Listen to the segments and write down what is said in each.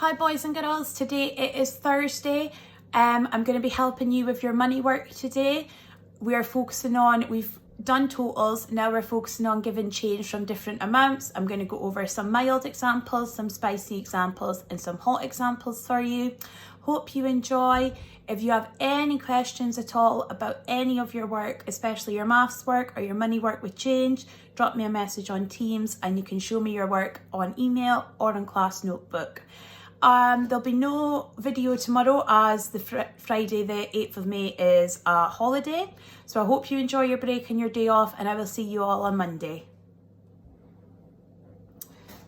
Hi boys and girls, today it is Thursday. I'm going to be helping you with your money work today. We've done totals, now we're focusing on giving change from different amounts. I'm going to go over some mild examples, some spicy examples and some hot examples for you. Hope you enjoy. If you have any questions at all about any of your work, especially your maths work or your money work with change, drop me a message on Teams and you can show me your work on email or on class notebook. There'll be no video tomorrow as the Friday the 8th of May is a holiday. So I hope you enjoy your break and your day off, and I will see you all on Monday.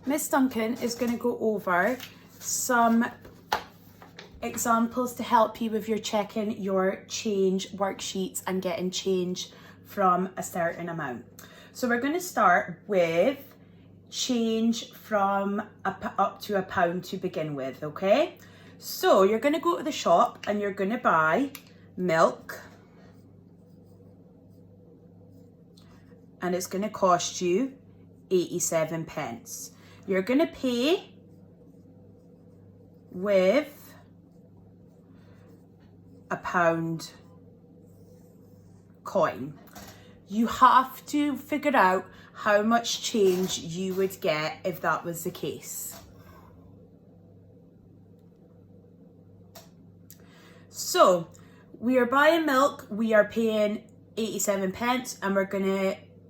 Miss Duncan is going to go over some examples to help you with your checking your change worksheets and getting change from a certain amount. So we're going to start with change from up to £1 to begin with, okay? So you're going to go to the shop and you're going to buy milk, and it's going to cost you 87 pence. You're going to pay with £1 coin. You have to figure out how much change you would get if that was the case. So we are buying milk, we are paying 87 pence, and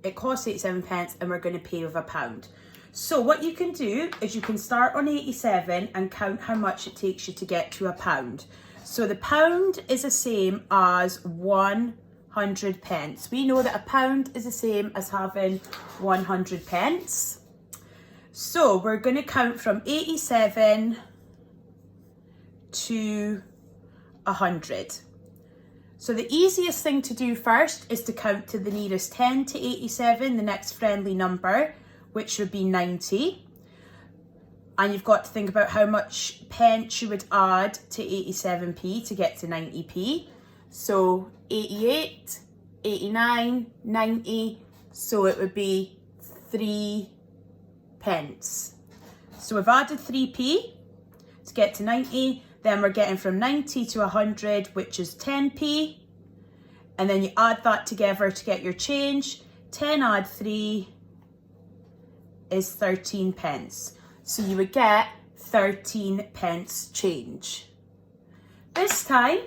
it costs 87 pence and we're gonna pay with £1. So what you can do is you can start on 87 and count how much it takes you to get to £1. So the pound is the same as 100 pence. We know that £1 is the same as having 100 pence. So we're going to count from 87 to 100. So the easiest thing to do first is to count to the nearest 10 to 87, the next friendly number, which would be 90. And you've got to think about how much pence you would add to 87p to get to 90p. So 88, 89, 90, so it would be 3 pence. So we've added 3p to get to 90, then we're getting from 90 to 100, which is 10p, and then you add that together to get your change. 10 add 3 is 13 pence. So you would get 13 pence change. This time,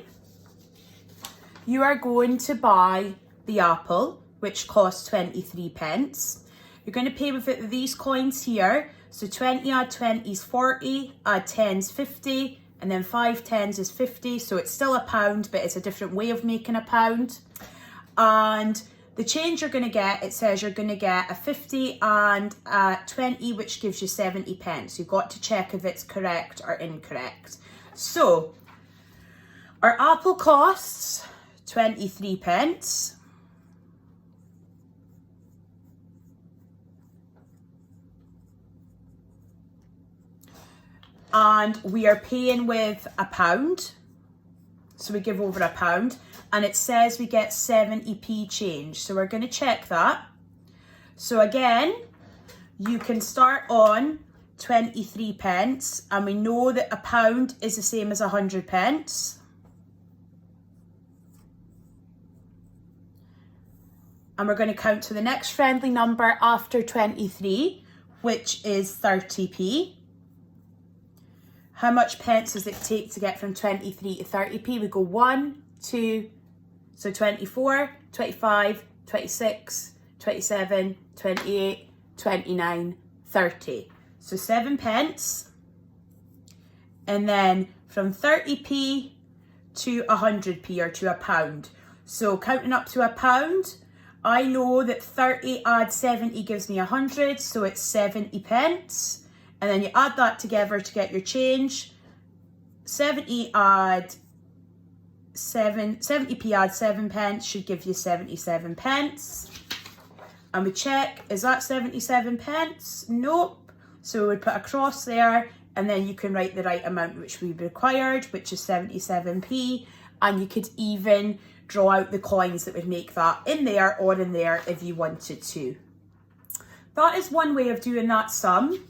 you are going to buy the apple, which costs 23 pence. You're going to pay with these coins here. So 20 add 20 is 40, add 10 is 50, and then 5 tens is 50. So it's still £1, but it's a different way of making £1. And the change you're going to get, it says you're going to get a 50 and a 20, which gives you 70 pence. You've got to check if it's correct or incorrect. So our apple costs 23 pence. And we are paying with £1. So we give over £1, and it says we get 70p change. So we're going to check that. So again, you can start on 23 pence, and we know that £1 is the same as 100 pence. And we're going to count to the next friendly number after 23, which is 30p. How much pence does it take to get from 23 to 30p? We go 1, 2, so 24, 25, 26, 27, 28, 29, 30. So 7 pence. And then from 30p to 100p or to £1. So counting up to £1, I know that 30 add 70 gives me 100, so it's 70 pence. And then you add that together to get your change. 70p add 7 pence should give you 77 pence. And we check, is that 77 pence? Nope. So we would put a cross there, and then you can write the right amount which we required, which is 77p. And you could even draw out the coins that would make that in there or in there if you wanted to. That is one way of doing that sum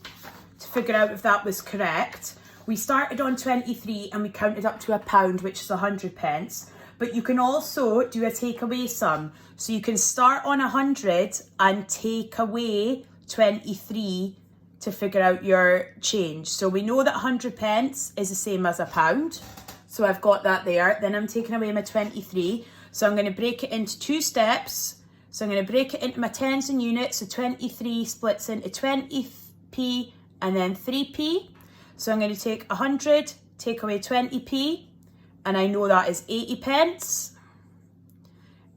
to figure out if that was correct. we started on 23 and we counted up to £1, which is 100 pence. But you can also do a takeaway sum. So you can start on 100 and take away 23 to figure out your change. So we know that 100 pence is the same as £1. So I've got that there. Then I'm taking away my 23. So I'm going to break it into 2 steps. So I'm going to break it into my tens and units. So 23 splits into 20p and then 3p. So I'm going to take 100, take away 20p. And I know that is 80 pence.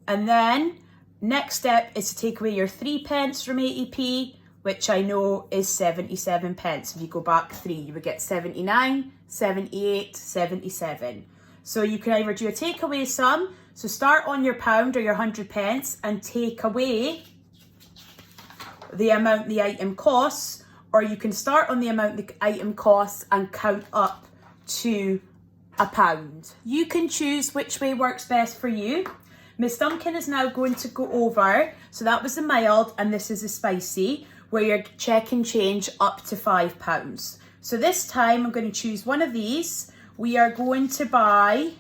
And then next step is to take away your 3 pence from 80p, which I know is 77 pence. If you go back 3, you would get 79, 78, 77. So you can either do a takeaway sum, so start on your £1 or your 100 pence and take away the amount the item costs, or you can start on the amount the item costs and count up to £1. You can choose which way works best for you. Miss Duncan is now going to go over, so that was the mild and this is the spicy, where you're checking change up to £5. So this time I'm going to choose one of these. We are going to buy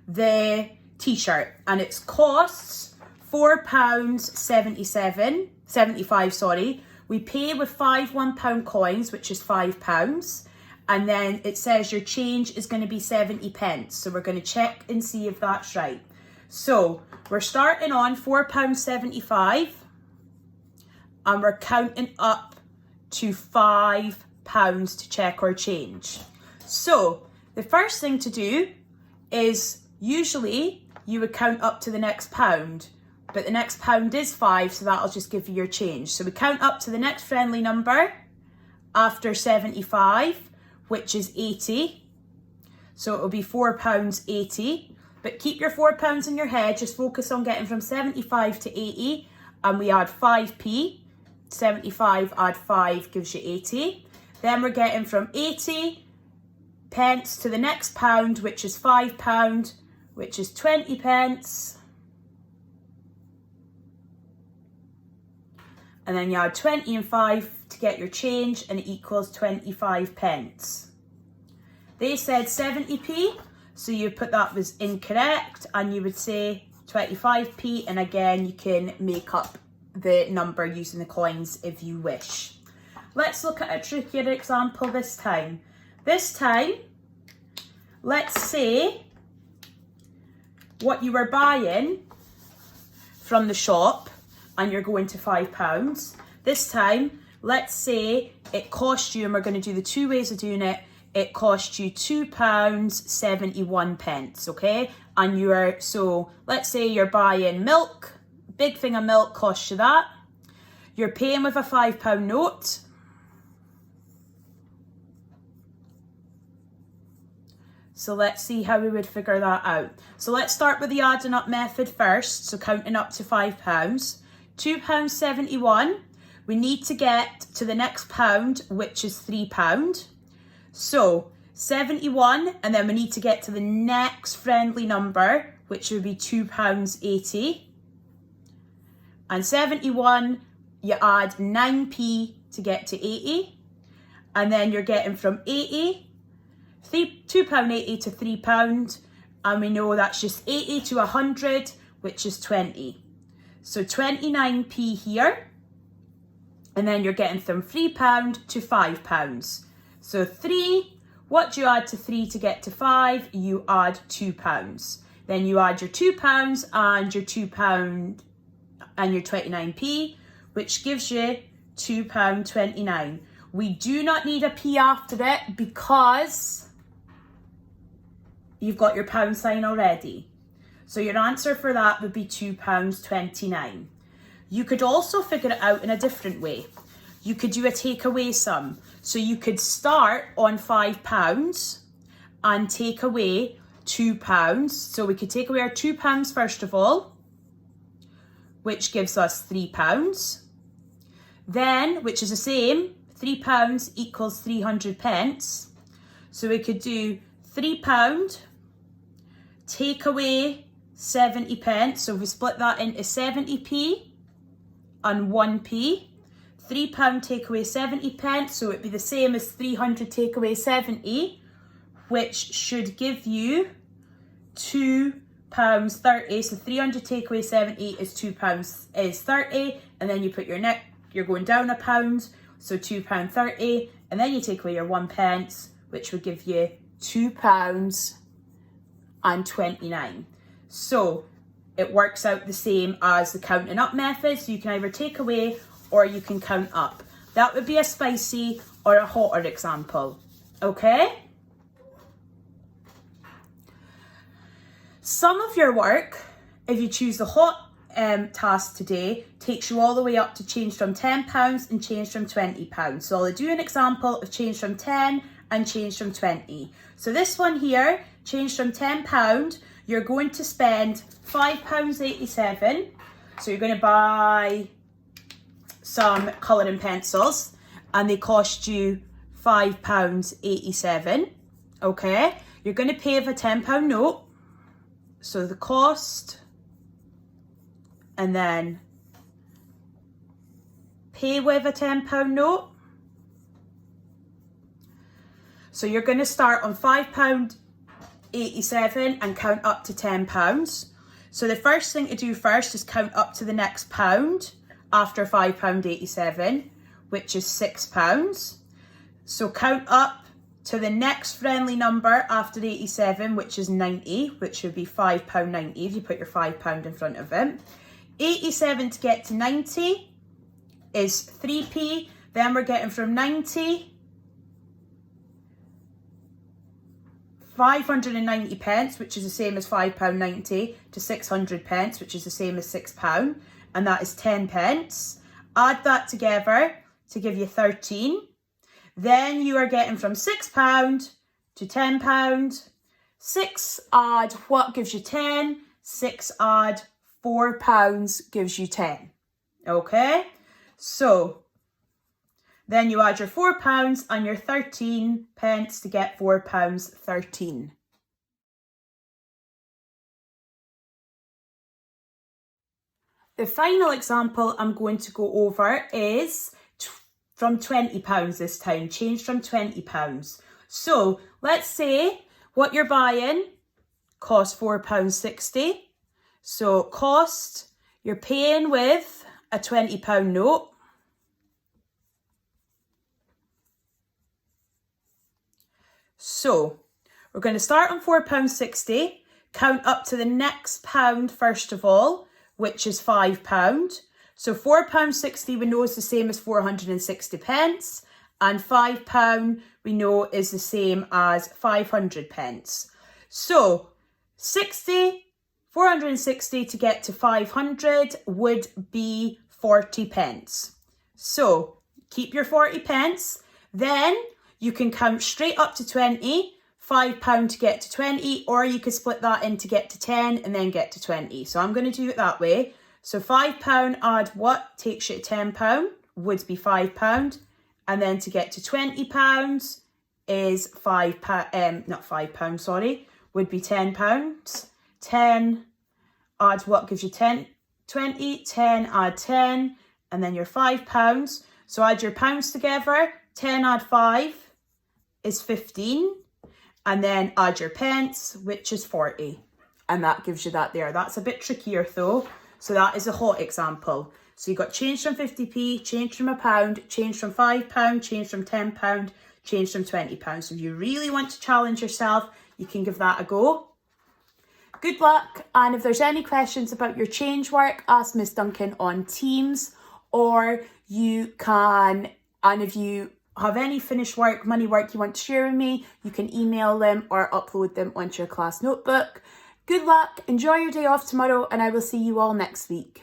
the t-shirt and it costs £4.75. We pay with 5 £1 coins, which is £5. And then it says your change is going to be 70 pence. So we're going to check and see if that's right. So we're starting on £4.75 and we're counting up to £5 to check our change. So the first thing to do is usually you would count up to the next pound, but the next pound is 5, so that'll just give you your change. So we count up to the next friendly number after 75, which is 80. So it'll be £4.80. But keep your £4 in your head, just focus on getting from 75 to 80, and we add 5p. 75 add 5 gives you 80. Then we're getting from 80 pence to the next pound, which is £5, which is 20 pence. And then you add 20 and 5 to get your change, and it equals 25 pence. They said 70p, so you put that was incorrect, and you would say 25p, and again, you can make up the number using the coins if you wish. Let's look at a trickier example this time. This time, let's say what you were buying from the shop and you're going to £5. This time, let's say it cost you, and we're going to do the 2 ways of doing it, it cost you £2.71, okay? And so let's say you're buying milk, big thing of milk costs you that. You're paying with a £5 note. So let's see how we would figure that out. So let's start with the adding up method first, so counting up to £5. £2.71, we need to get to the next pound, which is £3. So 71, and then we need to get to the next friendly number, which would be £2.80. And 71, you add 9p to get to 80. And then you're getting from 80, £2.80 to £3. And we know that's just 80 to 100, which is 20. So 29p here. And then you're getting from £3 to £5. So 3, what do you add to 3 to get to 5? You add £2. Then you add your £2 and your £2 and your 29p, which gives you £2.29. We do not need a p after it because you've got your pound sign already. So your answer for that would be £2.29. You could also figure it out in a different way. You could do a takeaway sum. So you could start on £5 and take away £2. So we could take away our £2 first of all, which gives us £3. Then, which is the same, £3 equals 300 pence. So we could do £3, take away 70 pence. So if we split that into 70p and 1p, £3 take away 70 pence, so it'd be the same as 300 take away 70, which should give you £2.30. So 300 take away 70 is £2.30, and then you put you're going down a pound, so £2.30, and then you take away your 1 pence, which would give you £2.29. So it works out the same as the counting up method, so you can either take away or you can count up. That would be a spicy or a hotter example, okay? Some of your work, if you choose the hot task today, takes you all the way up to change from £10 and change from £20. So I'll do an example of change from 10 and change from 20. So this one here, change from £10, you're going to spend £5.87. So you're going to buy some colouring pencils and they cost you £5.87. Okay, you're going to pay with a £10 note. So the cost, and then pay with a £10 note. So you're going to start on £5.87 and count up to £10. So the first thing to do first is count up to the next pound after £5.87, which is £6. So count up to the next friendly number after 87, which is 90, which would be £5.90 if you put your £5 in front of it. 87 to get to 90 is 3p. Then we're getting from 90, 590 pence, which is the same as £5.90, to 600 pence, which is the same as £6, and that is 10 pence. Add that together to give you 13. Then you are getting from £6 to £10. 6 add what gives you 10? 6 add £4 gives you 10. Okay? So then you add your £4 and your 13 pence to get £4.13. The final example I'm going to go over is from £20 this time, change from £20. So let's say what you're buying costs £4.60. So cost, you're paying with a £20 note. So we're going to start on £4.60, count up to the next pound first of all, which is £5. So £4.60 we know is the same as 460 pence, and £5 we know is the same as 500 pence. So 460 to get to 500 would be 40 pence. So keep your 40 pence, then you can count straight up to 20, £5 to get to 20, or you could split that in to get to 10 and then get to 20. So I'm going to do it that way. So £5 add what takes you to £10 would be £5, and then to get to £20 is would be £10. 10 add what gives you 10, 20, 10 add 10, and then your £5. So add your pounds together, 10 add 5 is 15, and then add your pence, which is 40, and that gives you that there. That's a bit trickier though. So that is a hot example. So you got change from 50p, change from a pound, change from £5, change from £10, change from £20. So if you really want to challenge yourself, you can give that a go. Good luck, and if there's any questions about your change work, ask Miss Duncan on Teams, or you can, and if you have any finished work, money work you want to share with me, you can email them or upload them onto your class notebook. Good luck, enjoy your day off tomorrow, and I will see you all next week.